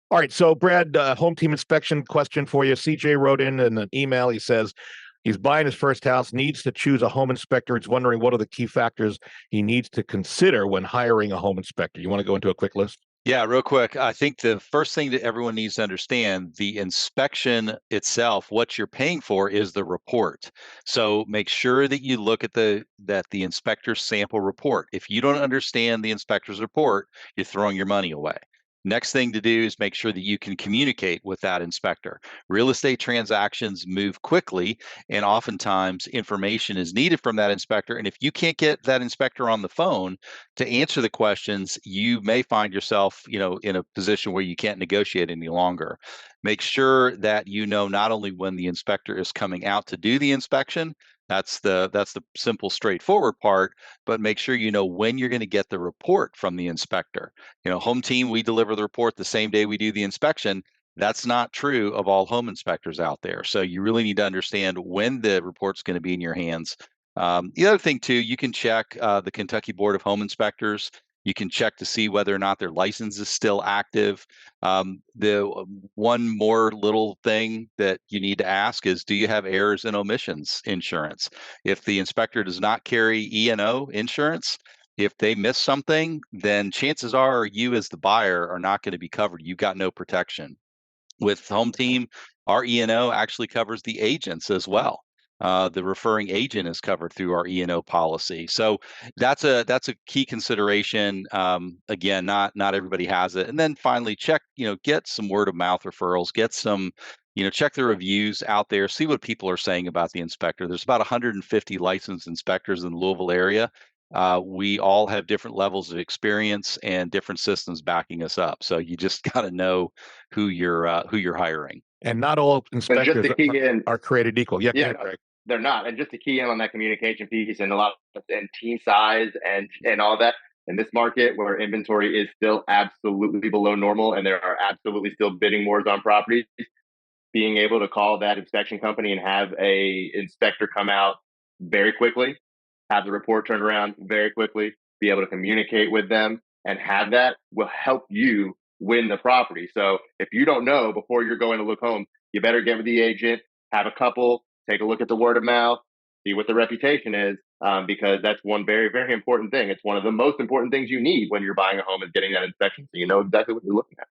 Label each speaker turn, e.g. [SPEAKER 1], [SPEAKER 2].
[SPEAKER 1] All right, so Brad, home team inspection question for you. CJ wrote in an email. He says he's buying his first house, needs to choose a home inspector. He's wondering what are the key factors he needs to consider when hiring a home inspector. You want to go into a quick list?
[SPEAKER 2] Yeah, real quick. I think the first thing that everyone needs to understand, the inspection itself, what you're paying for is the report. So make sure that you look at the inspector's sample report. If you don't understand the inspector's report, you're throwing your money away. Next thing to do is make sure that you can communicate with that inspector. Real estate transactions move quickly, and oftentimes information is needed from that inspector. And if you can't get that inspector on the phone to answer the questions, you may find yourself, in a position where you can't negotiate any longer. Make sure that you know not only when the inspector is coming out to do the inspection, that's the simple, straightforward part, but make sure you know when you're going to get the report from the inspector. Home team, we deliver the report the same day we do the inspection. That's not true of all home inspectors out there. So you really need to understand when the report's going to be in your hands. The other thing too, you can check the Kentucky Board of Home Inspectors. You can check to see whether or not their license is still active. The one more little thing that you need to ask is, do you have errors and omissions insurance? If the inspector does not carry E&O insurance, if they miss something, then chances are you as the buyer are not going to be covered. You've got no protection. With Home Team, our E&O actually covers the agents as well. The referring agent is covered through our E&O policy. So that's a key consideration. Again, not everybody has it. And then finally, check, get some word of mouth referrals, get some, check the reviews out there, see what people are saying about the inspector. There's about 150 licensed inspectors in the Louisville area. We all have different levels of experience and different systems backing us up. So you just got to know who you're hiring.
[SPEAKER 1] And not all
[SPEAKER 3] And just
[SPEAKER 1] inspectors
[SPEAKER 3] to key in,
[SPEAKER 1] are created equal. Yeah, go
[SPEAKER 3] yeah,
[SPEAKER 1] ahead,
[SPEAKER 3] no,
[SPEAKER 1] Greg.
[SPEAKER 3] they're not. And just to key in on that communication piece and a lot and team size and all that in this market where inventory is still absolutely below normal and there are absolutely still bidding wars on properties, being able to call that inspection company and have a inspector come out very quickly, have the report turned around very quickly, be able to communicate with them and have that will help you win the property. So if you don't know before you're going to look home, you better get with the agent, have a couple, take a look at the word of mouth, see what the reputation is, because that's one very, very important thing. It's one of the most important things you need when you're buying a home is getting that inspection so you know exactly what you're looking at.